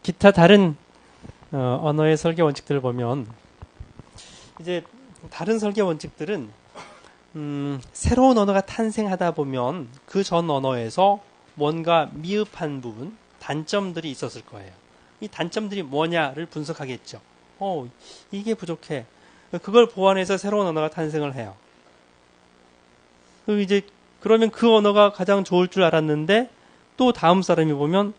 기타 다른 언어의 설계 원칙들을 보면 이제 다른 설계 원칙들은 새로운 언어가 탄생하다 보면 그 전 언어에서 뭔가 미흡한 부분, 단점들이 있었을 거예요. 이 단점들이 뭐냐를 분석하겠죠. 이게 부족해. 그걸 보완해서 새로운 언어가 탄생을 해요. 그러면 그 언어가 가장 좋을 줄 알았는데 또 다음 사람이 보면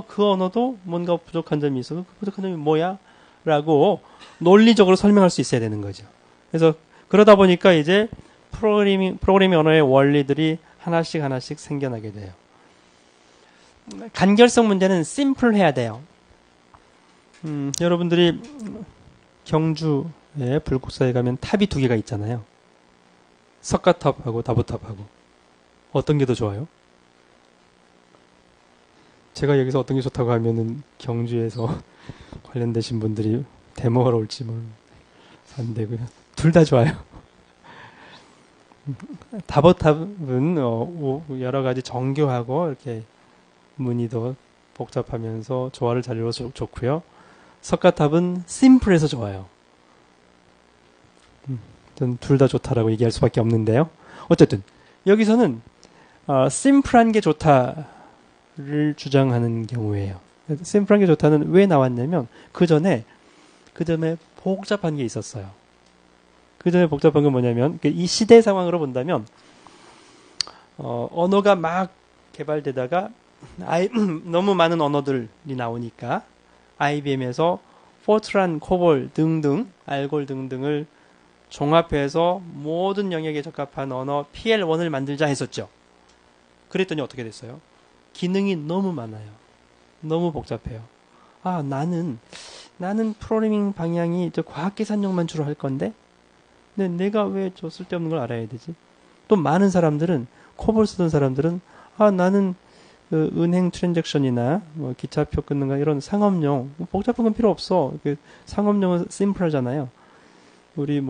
그 언어도 뭔가 부족한 점이 있어. 그 부족한 점이 뭐야? 라고 논리적으로 설명할 수 있어야 되는 거죠. 그래서 그러다 보니까 이제 프로그래밍 언어의 원리들이 하나씩 생겨나게 돼요. 간결성 문제는 심플해야 돼요. 여러분들이 경주에 불국사에 가면 탑이 두 개가 있잖아요. 석가탑하고 다보탑하고. 어떤 게 더 좋아요? 제가 여기서 어떤 게 좋다고 하면은 경주에서 관련되신 분들이 데모하러 올지 안 되고요. 둘 다 좋아요. 다보탑은 여러 가지 정교하고 이렇게 무늬도 복잡하면서 조화를 잘 이루어서 좋고요. 석가탑은 심플해서 좋아요. 전 둘 다 좋다라고 얘기할 수밖에 없는데요. 어쨌든 여기서는 심플한 게 좋다를 주장하는 경우예요. 심플한 게 좋다는 왜 나왔냐면 그 전에 복잡한 게 있었어요. 그 전에 복잡한 건 뭐냐면 이 시대 상황으로 본다면 언어가 막 개발되다가 너무 많은 언어들이 나오니까 IBM에서 포트란, 코볼 등등, 알골 등등을 종합해서 모든 영역에 적합한 언어 PL1을 만들자 했었죠. 그랬더니 어떻게 됐어요? 기능이 너무 많아요. 너무 복잡해요. 나는 프로그래밍 방향이 저 과학계산용만 주로 할 건데 근데 내가 왜 저 쓸데없는 걸 알아야 되지? 또 많은 사람들은 코볼 쓰던 사람들은 나는 그 은행 트랜잭션이나 뭐 기차표 끊는 거 이런 상업용 복잡한 건 필요 없어. 상업용은 심플하잖아요. 우리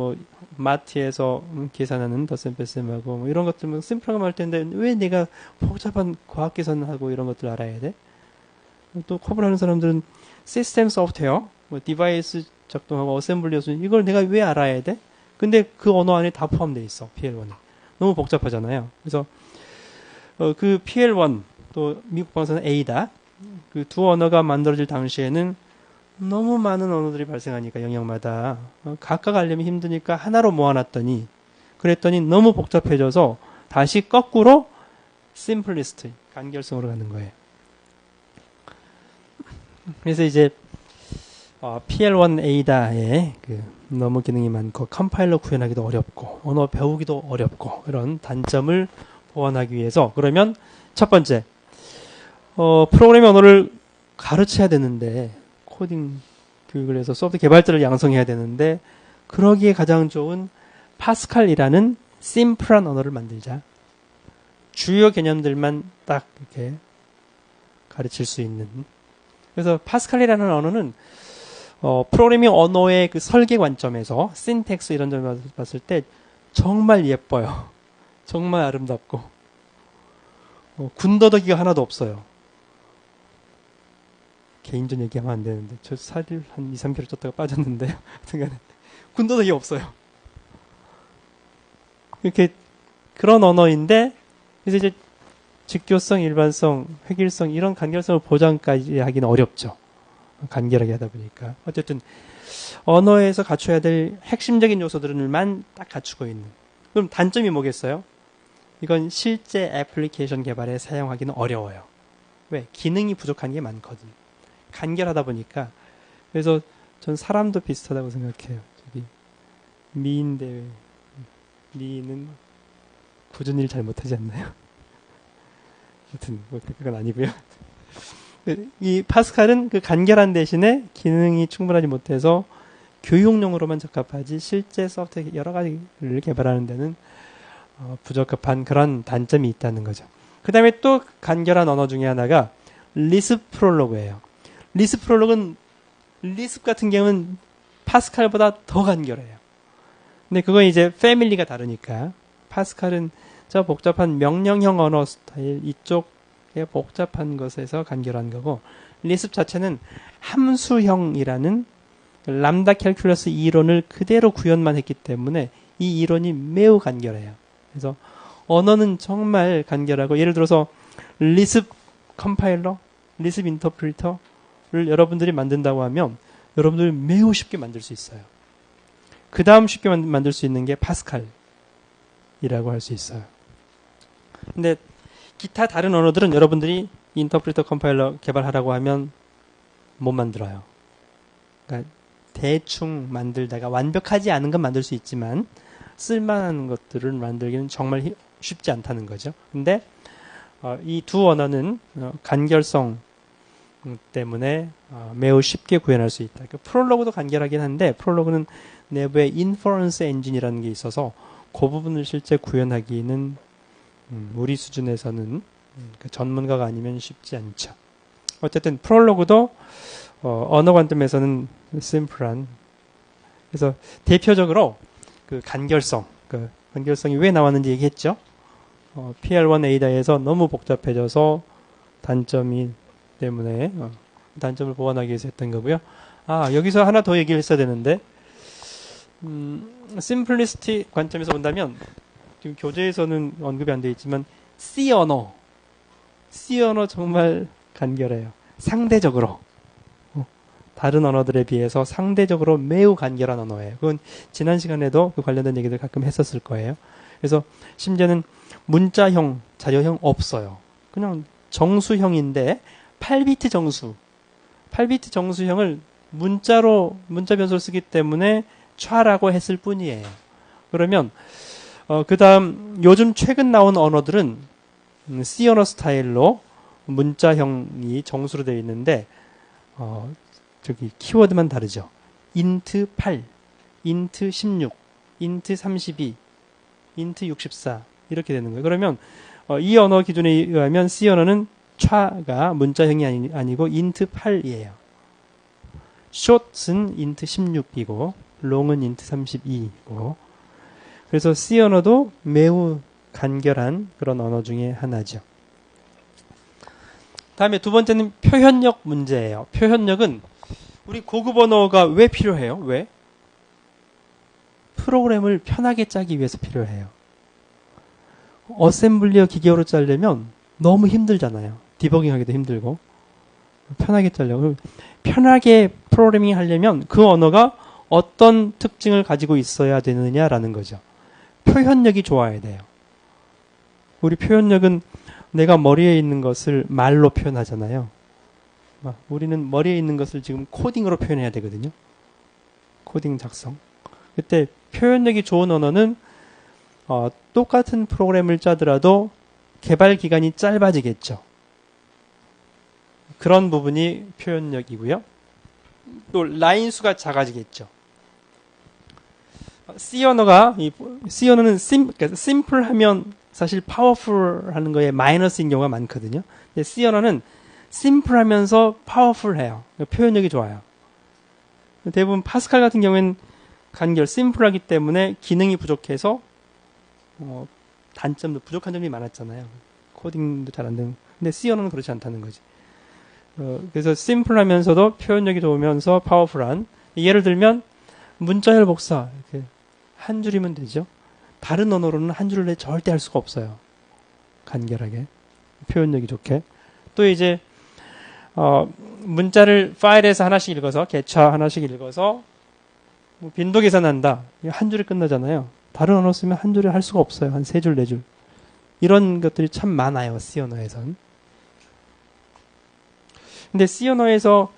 마트에서 계산하는 덧셈 이런 것들 심플하게 할 텐데 왜 내가 복잡한 과학 계산하고 이런 것들 알아야 돼? 또 코볼 하는 사람들은 시스템 소프트웨어, 디바이스 작동하고 어셈블리 이걸 내가 왜 알아야 돼? 근데 그 언어 안에 다 포함되어 있어. PL1에. 너무 복잡하잖아요. 그래서 그 PL1 또 미국 방사는 A다. 그 두 언어가 만들어질 당시에는 너무 많은 언어들이 발생하니까 영역마다 각각 알려면 힘드니까 하나로 모아놨더니 그랬더니 너무 복잡해져서 다시 거꾸로 심플리스트 간결성으로 가는 거예요. 그래서 이제 PL1A다에 너무 기능이 많고 컴파일러 구현하기도 어렵고 언어 배우기도 어렵고 이런 단점을 보완하기 위해서 그러면 첫 번째 프로그래밍 언어를 가르쳐야 되는데 코딩 교육을 해서 소프트 개발자를 양성해야 되는데 그러기에 가장 좋은 파스칼이라는 심플한 언어를 만들자. 주요 개념들만 딱 이렇게 가르칠 수 있는. 그래서 파스칼이라는 언어는 프로그래밍 언어의 그 설계 관점에서 신텍스 이런 점을 봤을 때 정말 예뻐요. 정말 아름답고 군더더기가 하나도 없어요. 개인전 얘기하면 안 되는데 저 살을 한 2, 3kg 쪘다가 빠졌는데요. 하여튼간에 군더더기 없어요. 이렇게 그런 언어인데 그래서 이제 직교성, 일반성, 획일성 이런 간결성을 보장까지 하기는 어렵죠. 간결하게 하다 보니까 어쨌든 언어에서 갖춰야 될 핵심적인 요소들만 딱 갖추고 있는. 그럼 단점이 뭐겠어요? 이건 실제 애플리케이션 개발에 사용하기는 어려워요. 왜? 기능이 부족한 게 많거든. 간결하다 보니까. 그래서 전 사람도 비슷하다고 생각해요. 저기 미인데 미인은 굳은 일 잘 못하지 않나요? 하여튼 그건 아니고요. 이 파스칼은 그 간결한 대신에 기능이 충분하지 못해서 교육용으로만 적합하지 실제 소프트웨어 여러 가지를 개발하는 데는 부적합한 그런 단점이 있다는 거죠. 그 다음에 또 간결한 언어 중에 하나가 리스프 프롤로그예요. 리스프 프롤로그는 리스프 같은 경우는 파스칼보다 더 간결해요. 근데 그건 이제 패밀리가 다르니까 파스칼은 저 복잡한 명령형 언어 스타일 이쪽 복잡한 것에서 간결한 거고, 리스프 자체는 함수형이라는 람다 캘큘러스 이론을 그대로 구현만 했기 때문에 이 이론이 매우 간결해요. 그래서 언어는 정말 간결하고, 예를 들어서 리스프 컴파일러, 리스프 인터프리터를 여러분들이 만든다고 하면 여러분들이 매우 쉽게 만들 수 있어요. 그 다음 쉽게 만들 수 있는 게 파스칼이라고 할 수 있어요. 근데 기타 다른 언어들은 여러분들이 인터프리터 컴파일러 개발하라고 하면 못 만들어요. 그러니까 대충 만들다가 완벽하지 않은 건 만들 수 있지만 쓸만한 것들을 만들기는 정말 쉽지 않다는 거죠. 근데 이 두 언어는 간결성 때문에 매우 쉽게 구현할 수 있다. 그러니까 프롤로그도 간결하긴 한데, 프롤로그는 내부에 인퍼런스 엔진이라는 게 있어서 그 부분을 실제 구현하기는 우리 수준에서는 전문가가 아니면 쉽지 않죠. 어쨌든 프롤로그도 언어 관점에서는 심플한. 그래서 대표적으로 그 간결성이 왜 나왔는지 얘기했죠. PL1 에이다에서 너무 복잡해져서 단점이 때문에 단점을 보완하기 위해서 했던 거고요. 여기서 하나 더 얘기를 했어야 되는데, 심플리스티 관점에서 본다면 지금 교재에서는 언급이 안 되어 있지만 C 언어 정말 간결해요. 상대적으로 다른 언어들에 비해서 상대적으로 매우 간결한 언어예요. 그건 지난 시간에도 그 관련된 얘기들 가끔 했었을 거예요. 그래서 심지어는 문자형, 자료형 없어요. 그냥 정수형인데 8비트 정수형을 문자 변수를 쓰기 때문에 촤라고 했을 뿐이에요. 그러면 그 다음 요즘 최근 나온 언어들은 C 언어 스타일로 문자형이 정수로 되어 있는데 키워드만 다르죠. int 8, int 16, int 32, int 64 이렇게 되는 거예요. 그러면 이 언어 기준에 의하면 C 언어는 촤가 문자형이 아니고 int 8이에요. short은 int 16이고 long은 int 32이고, 그래서 C 언어도 매우 간결한 그런 언어 중에 하나죠. 다음에 두 번째는 표현력 문제예요. 표현력은 우리 고급 언어가 왜 필요해요? 왜? 프로그램을 편하게 짜기 위해서 필요해요. 어셈블리어 기계어로 짜려면 너무 힘들잖아요. 디버깅 하기도 힘들고. 편하게 짜려고. 편하게 프로그래밍 하려면 그 언어가 어떤 특징을 가지고 있어야 되느냐라는 거죠. 표현력이 좋아야 돼요. 우리 표현력은 내가 머리에 있는 것을 말로 표현하잖아요. 우리는 머리에 있는 것을 지금 코딩으로 표현해야 되거든요. 코딩 작성. 그때 표현력이 좋은 언어는 똑같은 프로그램을 짜더라도 개발 기간이 짧아지겠죠. 그런 부분이 표현력이고요. 또 라인 수가 작아지겠죠. C 언어는 심플하면 사실 파워풀 하는 거에 마이너스인 경우가 많거든요. 근데 C 언어는 심플하면서 파워풀해요. 표현력이 좋아요. 대부분 파스칼 같은 경우에는 심플하기 때문에 기능이 부족해서 단점도 부족한 점이 많았잖아요. 코딩도 잘 안 되는. 근데 C 언어는 그렇지 않다는 거지. 그래서 심플하면서도 표현력이 좋으면서 파워풀한. 예를 들면 문자열 복사 이렇게 한 줄이면 되죠. 다른 언어로는 한 줄을 내 절대 할 수가 없어요. 간결하게 표현력이 좋게. 또 이제 문자를 파일에서 하나씩 읽어서 개차 하나씩 읽어서 빈도 계산한다. 한 줄에 끝나잖아요. 다른 언어 쓰면 한 줄에 할 수가 없어요. 한 3줄, 4줄. 이런 것들이 참 많아요. C 언어에선. 근데 C 언어에서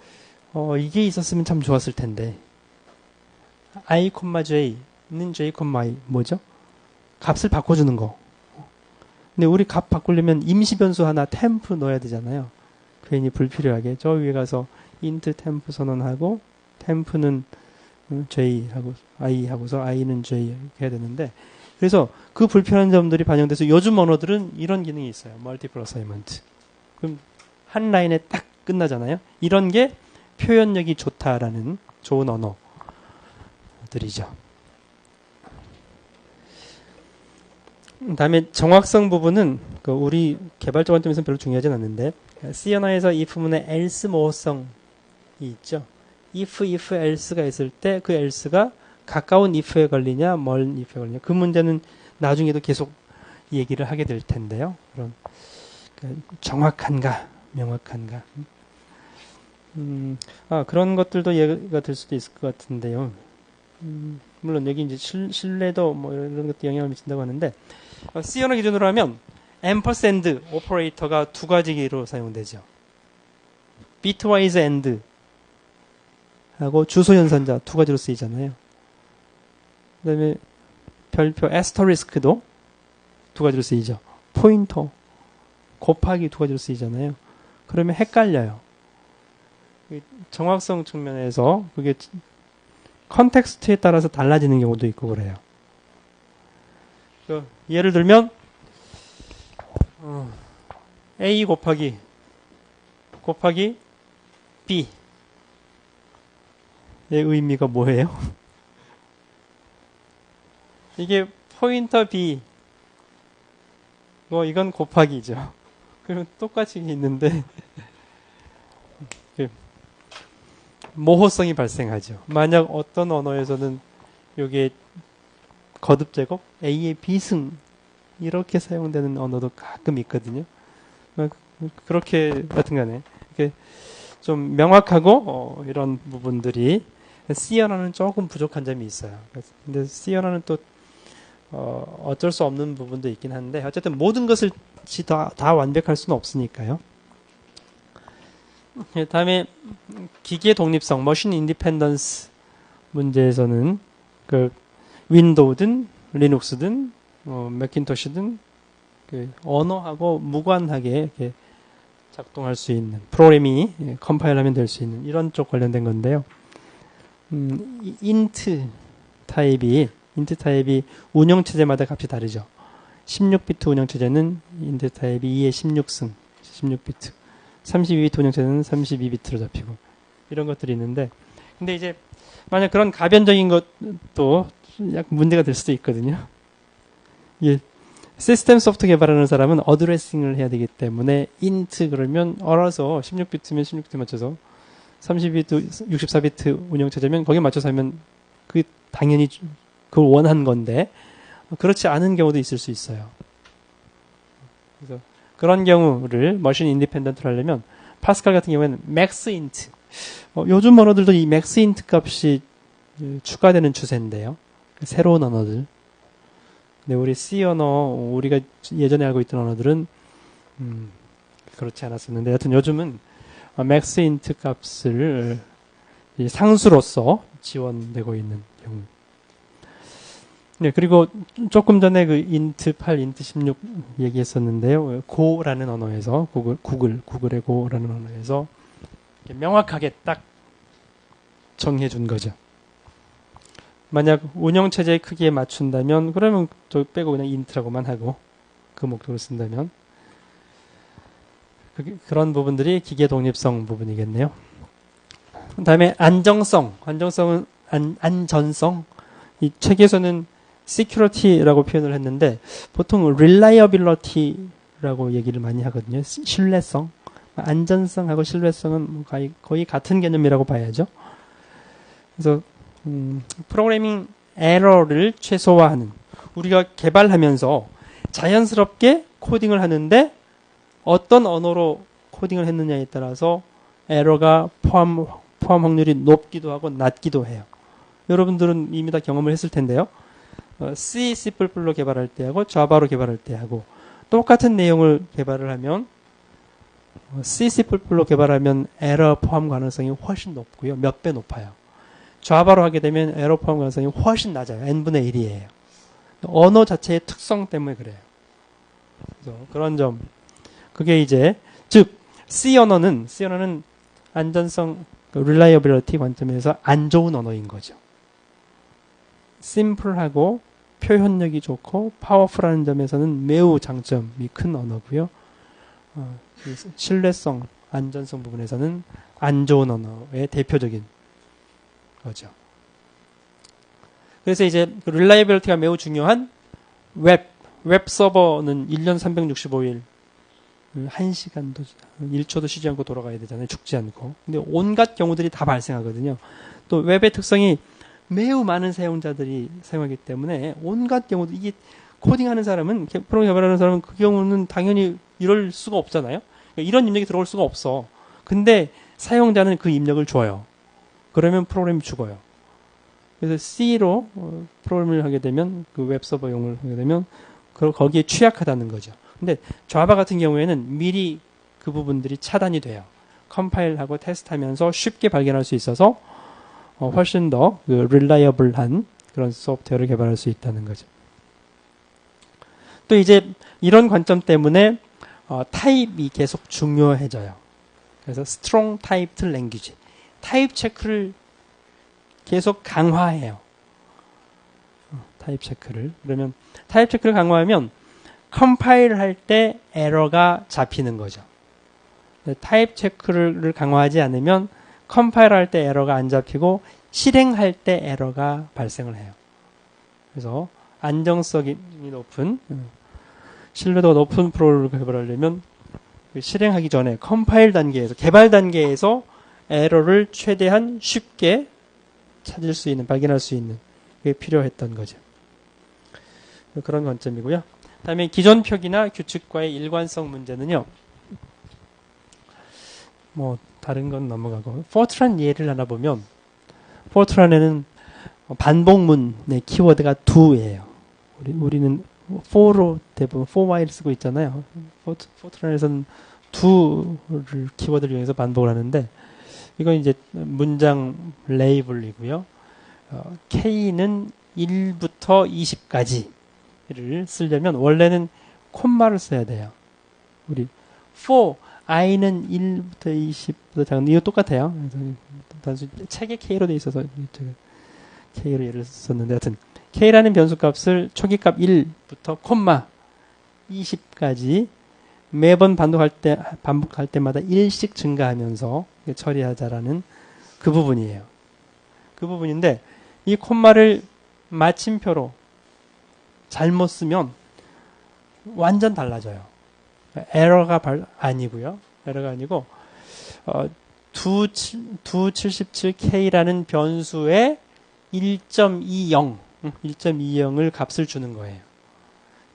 이게 있었으면 참 좋았을 텐데. I, J는 J, I 뭐죠? 값을 바꿔주는 거. 근데 우리 값 바꾸려면 임시 변수 하나 temp 넣어야 되잖아요. 괜히 불필요하게 저 위에 가서 int temp 선언하고 temp는 J 하고 I 하고서 I는 J 이렇게 해야 되는데, 그래서 그 불편한 점들이 반영돼서 요즘 언어들은 이런 기능이 있어요. multiple assignment. 그럼 한 라인에 딱 끝나잖아요. 이런 게 표현력이 좋다라는 좋은 언어들이죠. 다음에 정확성 부분은 우리 개발자 관점에서는 별로 중요하진 않는데 C 언어에서 if문의 else 모호성이 있죠. if else가 있을 때 그 else가 가까운 if에 걸리냐 먼 if에 걸리냐 그 문제는 나중에도 계속 얘기를 하게 될 텐데요. 그런 정확한가 명확한가 그런 것들도 예가 될 수도 있을 것 같은데요. 물론 여기 이제 신뢰도 뭐 이런 것도 영향을 미친다고 하는데 C 언어 기준으로 하면 ampersand 오퍼레이터가 두 가지로 사용되죠. bitwise and 하고 주소 연산자 두 가지로 쓰이잖아요. 그다음에 별표 asterisk도 두 가지로 쓰이죠. 포인터 곱하기 두 가지로 쓰이잖아요. 그러면 헷갈려요. 정확성 측면에서 그게 컨텍스트에 따라서 달라지는 경우도 있고 그래요. 예를 들면 A 곱하기 B의 의미가 뭐예요? 이게 포인터 B 이건 곱하기죠. 그러면 똑같이 있는데 모호성이 발생하죠. 만약 어떤 언어에서는 이게 거듭 제곱 A의 비승 이렇게 사용되는 언어도 가끔 있거든요. 그렇게 같은간에 이렇게 좀 명확하고 이런 부분들이 C 언어는 조금 부족한 점이 있어요. 근데 C 언어는 또 어쩔 수 없는 부분도 있긴 한데 어쨌든 모든 것을 다 완벽할 수는 없으니까요. 다음에 기계 독립성, 머신 인디펜던스 문제에서는 윈도우든 리눅스든 맥킨토시든 언어하고 무관하게 이렇게 작동할 수 있는 프로그램이 컴파일하면 될 수 있는 이런 쪽 관련된 건데요. 인트 타입이 운영체제마다 값이 다르죠. 16비트 운영체제는 인트 타입이 2의 16승 16비트 32비트 운영체제는 32비트로 잡히고 이런 것들이 있는데 근데 이제 만약 그런 가변적인 것도 약간 문제가 될 수도 있거든요. 예. 시스템 소프트 개발하는 사람은 어드레싱을 해야 되기 때문에 int 그러면 알아서 16비트면 16비트 맞춰서 32비트, 64비트 운영체제면 거기에 맞춰서 하면 당연히 그걸 원한 건데 그렇지 않은 경우도 있을 수 있어요. 그래서 그런 경우를 머신 인디펜던트로 하려면 파스칼 같은 경우에는 maxint 요즘 언어들도 이 maxint 값이 추가되는 추세인데요. 새로운 언어들. 근데 우리 C 언어, 우리가 예전에 알고 있던 언어들은 그렇지 않았었는데 하여튼 요즘은 maxint 값을 상수로서 지원되고 있는 경우. 네, 그리고 조금 전에 int 8, int 16 얘기했었는데요. 고라는 언어에서 구글의 고라는 언어에서 명확하게 딱 정해준 거죠. 만약 운영체제의 크기에 맞춘다면 그러면 저 빼고 그냥 int라고만 하고 그 목적으로 쓴다면 그런 부분들이 기계 독립성 부분이겠네요. 다음에 안정성은 안전성. 이 책에서는 security라고 표현을 했는데 보통 reliability라고 얘기를 많이 하거든요. 신뢰성, 안전성하고 신뢰성은 거의 같은 개념이라고 봐야죠. 그래서 프로그래밍 에러를 최소화하는 우리가 개발하면서 자연스럽게 코딩을 하는데 어떤 언어로 코딩을 했느냐에 따라서 에러가 포함 확률이 높기도 하고 낮기도 해요. 여러분들은 이미 다 경험을 했을 텐데요. C, C++로 개발할 때하고 자바로 개발할 때하고 똑같은 내용을 개발을 하면 C, C++로 개발하면 에러 포함 가능성이 훨씬 높고요. 몇 배 높아요. 자바로 하게 되면 에러 포함 가능성이 훨씬 낮아요. n분의 1이에요. 언어 자체의 특성 때문에 그래요. 그래서 그런 점. 그게 이제 즉 C 언어는 안전성, reliability 관점에서 안 좋은 언어인 거죠. 심플하고 표현력이 좋고 파워풀한 점에서는 매우 장점이 큰 언어고요. 신뢰성, 안전성 부분에서는 안 좋은 언어의 대표적인 거죠. 그래서 이제 reliability가 매우 중요한 웹 서버는 1년 365일 1시간도 1초도 쉬지 않고 돌아가야 되잖아요. 죽지 않고. 근데 온갖 경우들이 다 발생하거든요. 또 웹의 특성이 매우 많은 사용자들이 사용하기 때문에 온갖 경우도 이게 코딩하는 사람은 프로그램 개발하는 사람은 그 경우는 당연히 이럴 수가 없잖아요. 이런 입력이 들어올 수가 없어. 근데 사용자는 그 입력을 줘요. 그러면 프로그램이 죽어요. 그래서 C로 프로그램을 하게 되면 그 웹서버용을 하게 되면 거기에 취약하다는 거죠. 근데 자바 같은 경우에는 미리 그 부분들이 차단이 돼요. 컴파일하고 테스트하면서 쉽게 발견할 수 있어서 훨씬 더 릴라이어블한 그런 소프트웨어를 개발할 수 있다는 거죠. 또 이제 이런 관점 때문에 타입이 계속 중요해져요. 그래서 strong typed language, 타입 체크를 계속 강화해요. 타입 체크를. 그러면 타입 체크를 강화하면 컴파일 할 때 에러가 잡히는 거죠. 타입 체크를 강화하지 않으면 컴파일 할 때 에러가 안 잡히고 실행할 때 에러가 발생을 해요. 그래서 안정성이 높은 신뢰도가 높은 프로그램을 개발하려면 실행하기 전에 컴파일 단계에서 개발 단계에서 에러를 최대한 쉽게 찾을 수 있는 발견할 수 있는 게 필요했던 거죠. 그런 관점이고요. 다음에 기존 표기나 규칙과의 일관성 문제는요. 뭐 다른 건 넘어가고 포트란 예를 하나 보면 포트란에는 반복문의 키워드가 do예요. 우리는 for로 대부분 for while 쓰고 있잖아요. 포트란에서는 do를 키워드를 이용해서 반복을 하는데 이건 이제 문장 레이블이고요. K는 1부터 20까지를 쓰려면 원래는 콤마를 써야 돼요. 우리 for i는 1부터 20부터 작은 이거 똑같아요. 단순히 책에 K로 돼 있어서 제가 K로 예를 썼는데 하여튼 K라는 변수값을 초기값 1부터 콤마 20까지 매번 반복할 때마다 1씩 증가하면서 처리하자라는 그 부분이에요. 그 부분인데 이 콤마를 마침표로 잘못 쓰면 완전 달라져요. 에러가 아니고요. 에러가 아니고 277K라는 변수에 1.20을 값을 주는 거예요.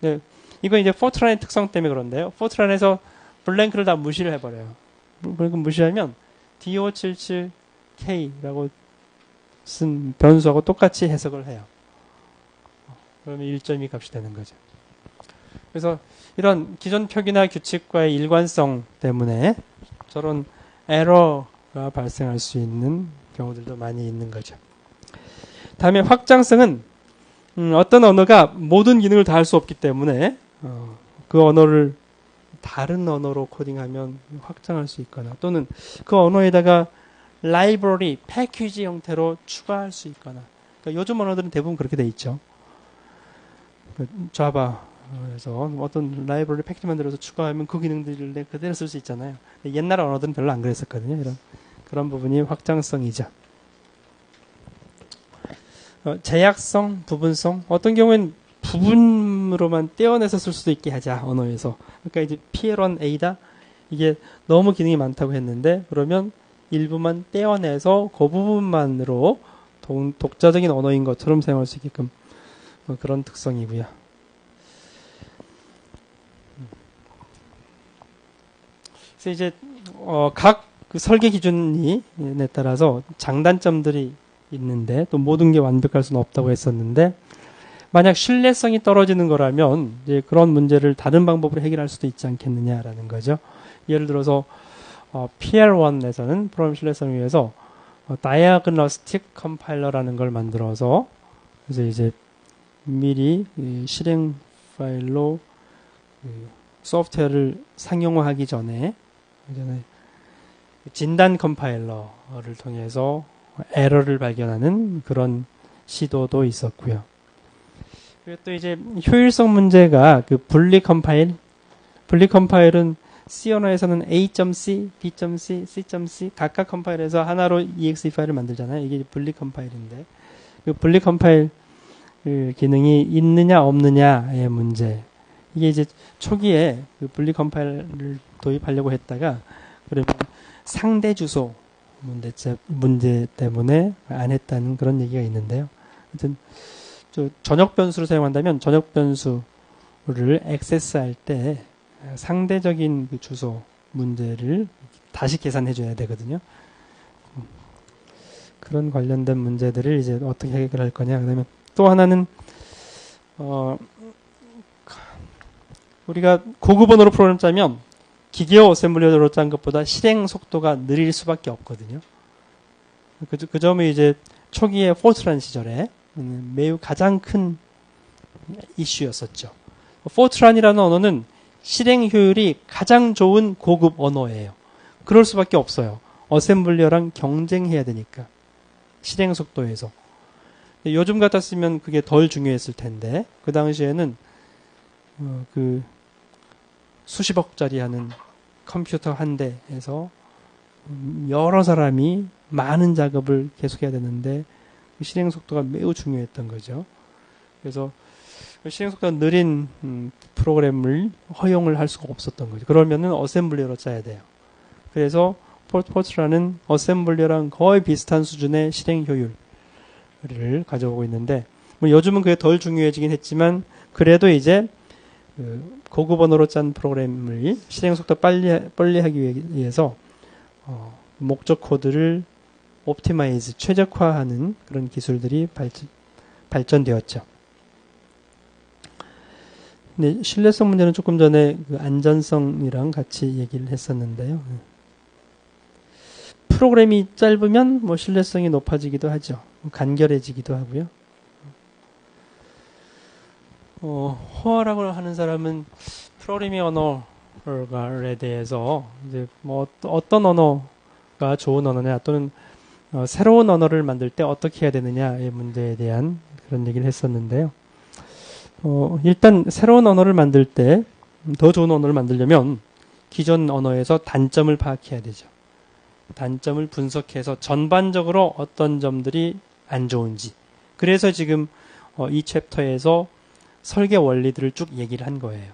네, 이건 이제 포트란의 특성 때문에 그런데요. 포트란에서 블랭크를 다 무시를 해버려요. 블랭크 무시하면 D577K라고 쓴 변수하고 똑같이 해석을 해요. 그러면 1.2 값이 되는 거죠. 그래서 이런 기존 표기나 규칙과의 일관성 때문에 저런 에러가 발생할 수 있는 경우들도 많이 있는 거죠. 다음에 확장성은 어떤 언어가 모든 기능을 다 할 수 없기 때문에 그 언어를 다른 언어로 코딩하면 확장할 수 있거나 또는 그 언어에다가 라이브러리, 패키지 형태로 추가할 수 있거나 그러니까 요즘 언어들은 대부분 그렇게 돼 있죠. 자바에서 어떤 라이브러리 패키지 만들어서 추가하면 그 기능들을 그대로 쓸 수 있잖아요. 옛날 언어들은 별로 안 그랬었거든요. 그런 부분이 확장성이죠. 제약성, 부분성 어떤 경우엔 부분으로만 떼어내서 쓸 수도 있게 하자 언어에서. 그러니까 이제 PL1A다 이게 너무 기능이 많다고 했는데 그러면 일부만 떼어내서 그 부분만으로 독자적인 언어인 것처럼 사용할 수 있게끔 그런 특성이고요. 그래서 이제 각 그 설계 기준에 따라서 장단점들이 있는데 또 모든 게 완벽할 수는 없다고 했었는데 만약 신뢰성이 떨어지는 거라면 이제 그런 문제를 다른 방법으로 해결할 수도 있지 않겠느냐라는 거죠. 예를 들어서 PL1에서는 프로그램 신뢰성을 위해서 Diagnostic Compiler라는 걸 만들어서 그래서 이제 미리 실행 파일로 소프트웨어를 상용화하기 전에 진단 컴파일러를 통해서 에러를 발견하는 그런 시도도 있었고요. 그리고 또 이제 효율성 문제가 그 분리 컴파일은 C 언어에서는 A.C, B.C, C.C 각각 컴파일에서 하나로 exe 파일을 만들잖아요. 이게 분리 컴파일인데 그 분리 컴파일 기능이 있느냐 없느냐의 문제. 이게 이제 초기에 그 분리 컴파일을 도입하려고 했다가 그러면 상대 주소 문제 때문에 안 했다는 그런 얘기가 있는데요. 하여튼 전역 변수를 사용한다면 전역 변수를 액세스할 때 상대적인 그 주소 문제를 다시 계산해 줘야 되거든요. 그런 관련된 문제들을 이제 어떻게 해결할 거냐. 그다음에 또 하나는 우리가 고급 언어로 프로그램 짜면 기계어 어셈블리어로 짠 것보다 실행 속도가 느릴 수밖에 없거든요. 그 점이 이제 초기에 포트란 시절에 매우 가장 큰 이슈였었죠. 포트란이라는 언어는 실행 효율이 가장 좋은 고급 언어예요. 그럴 수밖에 없어요. 어셈블리어랑 경쟁해야 되니까. 실행 속도에서. 요즘 같았으면 그게 덜 중요했을 텐데 그 당시에는 그 수십억짜리 하는 컴퓨터 한 대에서 여러 사람이 많은 작업을 계속해야 되는데 실행 속도가 매우 중요했던 거죠. 그래서 실행 속도가 느린 프로그램을 허용을 할 수가 없었던 거죠. 그러면은 어셈블리어로 짜야 돼요. 그래서 포트란은 어셈블리어랑 거의 비슷한 수준의 실행 효율을 가져오고 있는데 뭐 요즘은 그게 덜 중요해지긴 했지만 그래도 이제 고급 언어로 짠 프로그램을 실행 속도 빨리 하기 위해서 목적 코드를 옵티마이즈 최적화하는 그런 기술들이 발전되었죠. 근데 신뢰성 문제는 조금 전에 그 안전성이랑 같이 얘기를 했었는데요. 프로그램이 짧으면 뭐 신뢰성이 높아지기도 하죠. 간결해지기도 하고요. 호어라고 하는 사람은 프로그래밍 언어에 대해서 이제 뭐 어떤 언어가 좋은 언어냐 또는 새로운 언어를 만들 때 어떻게 해야 되느냐의 문제에 대한 그런 얘기를 했었는데요. 일단 새로운 언어를 만들 때 더 좋은 언어를 만들려면 기존 언어에서 단점을 파악해야 되죠. 단점을 분석해서 전반적으로 어떤 점들이 안 좋은지. 그래서 지금 이 챕터에서 설계 원리들을 쭉 얘기를 한 거예요.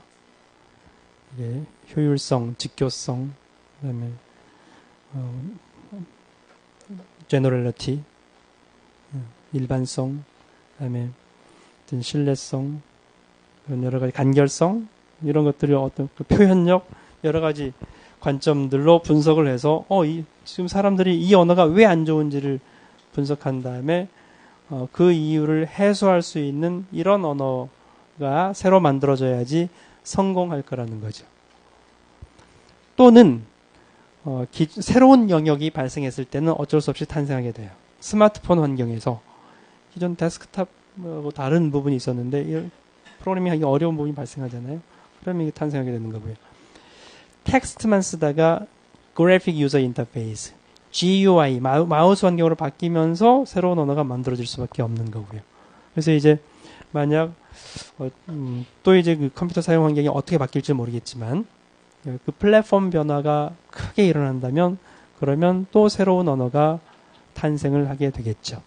이게 효율성, 직교성, 그다음에 제너럴리티, 일반성, 그다음에 신뢰성, 여러 가지 간결성 이런 것들을 어떤 그 표현력 여러 가지 관점들로 분석을 해서 지금 사람들이 이 언어가 왜 안 좋은지를 분석한 다음에 그 이유를 해소할 수 있는 이런 언어가 새로 만들어져야지 성공할 거라는 거죠. 또는 새로운 영역이 발생했을 때는 어쩔 수 없이 탄생하게 돼요. 스마트폰 환경에서 기존 데스크탑하고 다른 부분이 있었는데 프로그래밍하기 어려운 부분이 발생하잖아요. 그러면 이게 탄생하게 되는 거고요. 텍스트만 쓰다가 그래픽 유저 인터페이스, GUI, 마우스 환경으로 바뀌면서 새로운 언어가 만들어질 수밖에 없는 거고요. 그래서 이제 만약 또 이제 그 컴퓨터 사용 환경이 어떻게 바뀔지 모르겠지만 그 플랫폼 변화가 크게 일어난다면 그러면 또 새로운 언어가 탄생을 하게 되겠죠.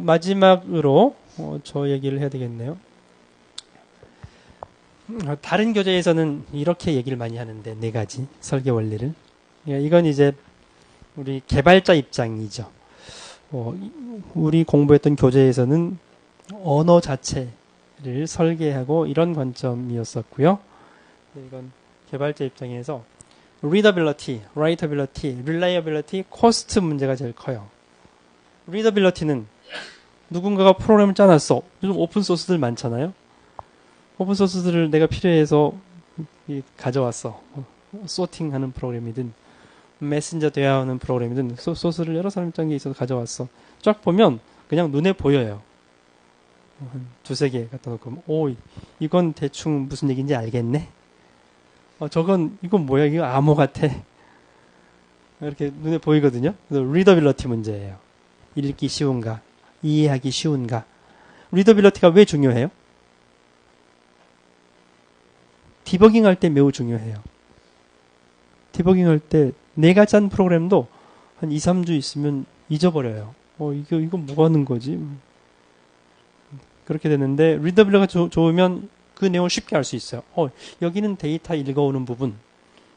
마지막으로 저 얘기를 해야 되겠네요. 다른 교재에서는 이렇게 얘기를 많이 하는데 4가지 설계 원리를. 이건 이제 우리 개발자 입장이죠. 우리 공부했던 교재에서는 언어 자체를 설계하고 이런 관점이었었고요. 이건 개발자 입장에서 readability, writability, reliability, cost 문제가 제일 커요. readability는 누군가가 프로그램을 짜놨어. 요즘 오픈소스들 많잖아요. 오픈소스들을 내가 필요해서 가져왔어. 소팅하는 프로그램이든 메신저 대화하는 프로그램이든 소스를 여러 사람이 짠 게 있어서 가져왔어. 쫙 보면 그냥 눈에 보여요. 한 2-3개 갖다 놓고 이건 대충 무슨 얘기인지 알겠네. 이건 뭐야? 이거 암호 같아. 이렇게 눈에 보이거든요. 그래서 리더빌러티 문제예요. 읽기 쉬운가? 이해하기 쉬운가? 리더빌러티가 왜 중요해요? 디버깅 할 때 매우 중요해요. 디버깅 할 때 내가 짠 프로그램도 한 2-3주 있으면 잊어버려요. 이건 뭐 하는 거지? 그렇게 되는데 리더빌리티가 좋으면 그 내용을 쉽게 알 수 있어요. 여기는 데이터 읽어오는 부분,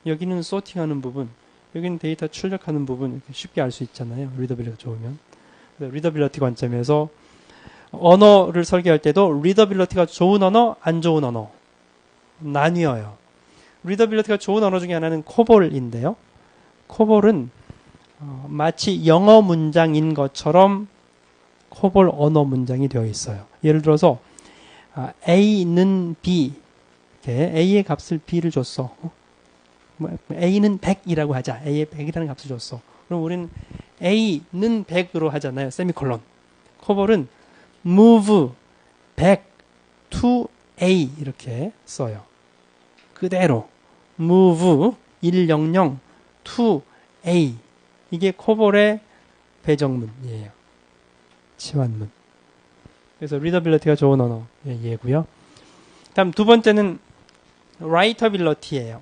여기는 소팅하는 부분, 여기는 데이터 출력하는 부분 이렇게 쉽게 알 수 있잖아요. 리더빌리티가 좋으면. 리더빌리티 관점에서 언어를 설계할 때도 리더빌리티가 좋은 언어, 안 좋은 언어 나뉘어요. 리더빌리티가 좋은 언어 중에 하나는 코볼인데요. 코볼은 마치 영어 문장인 것처럼 코볼 언어 문장이 되어 있어요. 예를 들어서 A는 B, A의 값을 B를 줬어. A는 100이라고 하자. A의 100이라는 값을 줬어. 그럼 우리는 A는 100으로 하잖아요. 세미콜론. 코볼은 move 100 to A 이렇게 써요. 그대로 move 100 to A 이게 코볼의 배정문이에요. 치환문. 그래서 리더빌리티가 좋은 언어 예고요. 다음 두 번째는 라이터빌리티예요.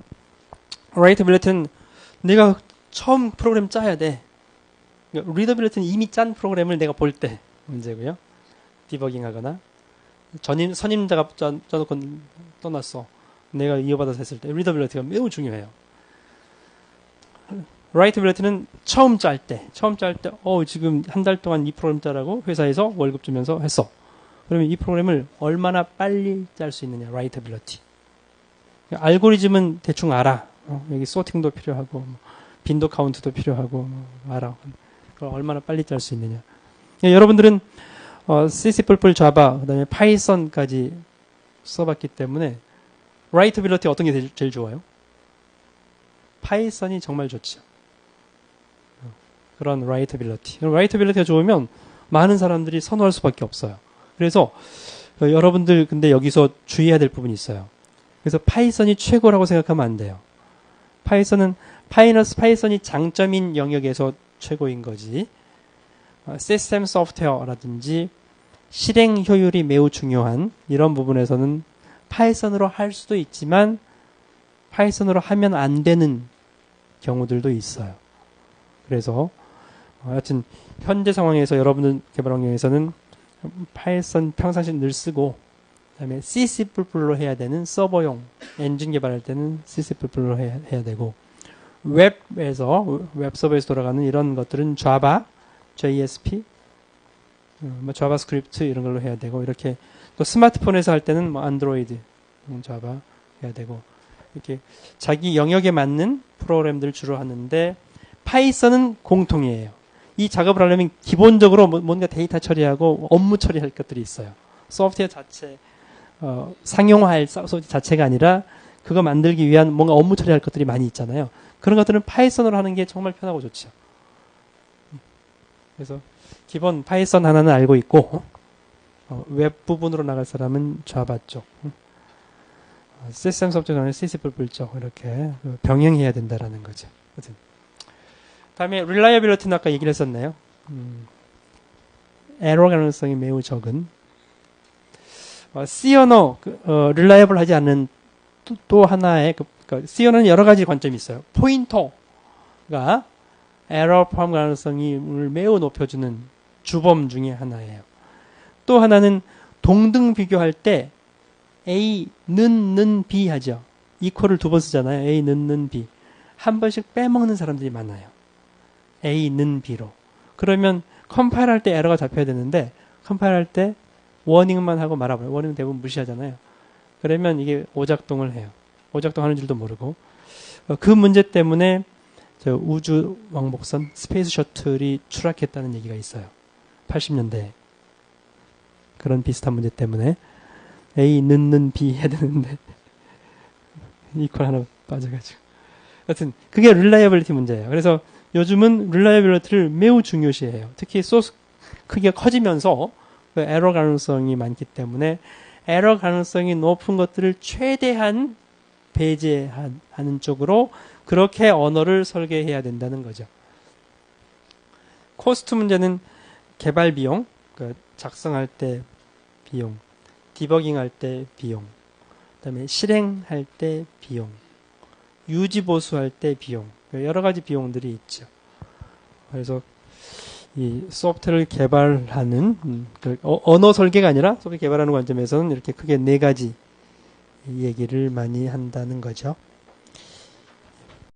라이터빌리티는 내가 처음 프로그램 짜야 돼. 리더빌리티는 이미 짠 프로그램을 내가 볼 때 문제고요. 디버깅하거나 선임자가 짜놓고 떠났어. 내가 이어받아서 했을 때 리더빌리티가 매우 중요해요. 라이터빌리티는 처음 짤 때 지금 한 달 동안 이 프로그램 짜라고 회사에서 월급 주면서 했어. 그러면 이 프로그램을 얼마나 빨리 짤 수 있느냐. 라이터빌리티. 알고리즘은 대충 알아. 여기 소팅도 필요하고 빈도 카운트도 필요하고 알아. 그걸 얼마나 빨리 짤 수 있느냐. 여러분들은 C++, 자바, 그다음에 파이썬까지 써봤기 때문에 라이터빌리티 어떤 게 제일 좋아요? 파이썬이 정말 좋죠. 그런 라이터빌리티. 라이터빌리티가 좋으면 많은 사람들이 선호할 수밖에 없어요. 그래서 여러분들 근데 여기서 주의해야 될 부분이 있어요. 그래서 파이썬이 최고라고 생각하면 안 돼요. 파이썬이 장점인 영역에서 최고인 거지. 시스템 소프트웨어라든지 실행 효율이 매우 중요한 이런 부분에서는 파이썬으로 할 수도 있지만 파이썬으로 하면 안 되는 경우들도 있어요. 그래서 하여튼 현재 상황에서 여러분들 개발 환경에서는 파이썬 평상시 늘 쓰고 그다음에 C++로 해야 되는 서버용 엔진 개발할 때는 C++로 해야 되고 웹 서버에서 돌아가는 이런 것들은 자바, JSP, 자바스크립트 이런 걸로 해야 되고 이렇게 또 스마트폰에서 할 때는 안드로이드, 자바 해야 되고 이렇게 자기 영역에 맞는 프로그램들을 주로 하는데 파이썬은 공통이에요. 이 작업을 하려면 기본적으로 뭔가 데이터 처리하고 업무 처리할 것들이 있어요. 소프트웨어 자체 상용화할 소프트웨어 자체가 아니라 그거 만들기 위한 뭔가 업무 처리할 것들이 많이 있잖아요. 그런 것들은 파이썬으로 하는 게 정말 편하고 좋죠. 그래서 기본 파이썬 하나는 알고 있고 웹 부분으로 나갈 사람은 자바 쪽, 시스템 소프트웨어는 C++ 쪽 이렇게 병행해야 된다라는 거죠. 다음에 reliability는 아까 얘기를 했었네요. 에러 가능성이 매우 적은 C 언어 reliable 하지 않는 또 하나의 C 언어는 여러 가지 관점이 있어요. 포인터가 에러 포함 가능성을 매우 높여주는 주범 중에 하나예요. 또 하나는 동등 비교할 때 A는 B 하죠. equal을 두 번 쓰잖아요. A는 B. 한 번씩 빼먹는 사람들이 많아요. A는 B로. 그러면 컴파일할 때 에러가 잡혀야 되는데 컴파일할 때 워닝만 하고 말아버려요. 워닝 대부분 무시하잖아요. 그러면 이게 오작동을 해요. 오작동하는 줄도 모르고. 그 문제 때문에 우주 왕복선 스페이스 셔틀이 추락했다는 얘기가 있어요. 80년대에. 그런 비슷한 문제 때문에 A는 B 해야 되는데 이퀄 하나 빠져가지고. 하여튼 그게 릴라이어빌리티 문제예요. 그래서 요즘은 릴라이어빌리티를 매우 중요시해요. 특히 소스 크기가 커지면서 에러 가능성이 많기 때문에 에러 가능성이 높은 것들을 최대한 배제하는 쪽으로 그렇게 언어를 설계해야 된다는 거죠. 코스트 문제는 개발 비용, 작성할 때 비용, 디버깅할 때 비용, 그다음에 실행할 때 비용, 유지 보수할 때 비용, 여러 가지 비용들이 있죠. 그래서 이 소프트웨어를 개발하는 언어 설계가 아니라 소프트웨어 개발하는 관점에서는 이렇게 크게 네 가지 얘기를 많이 한다는 거죠.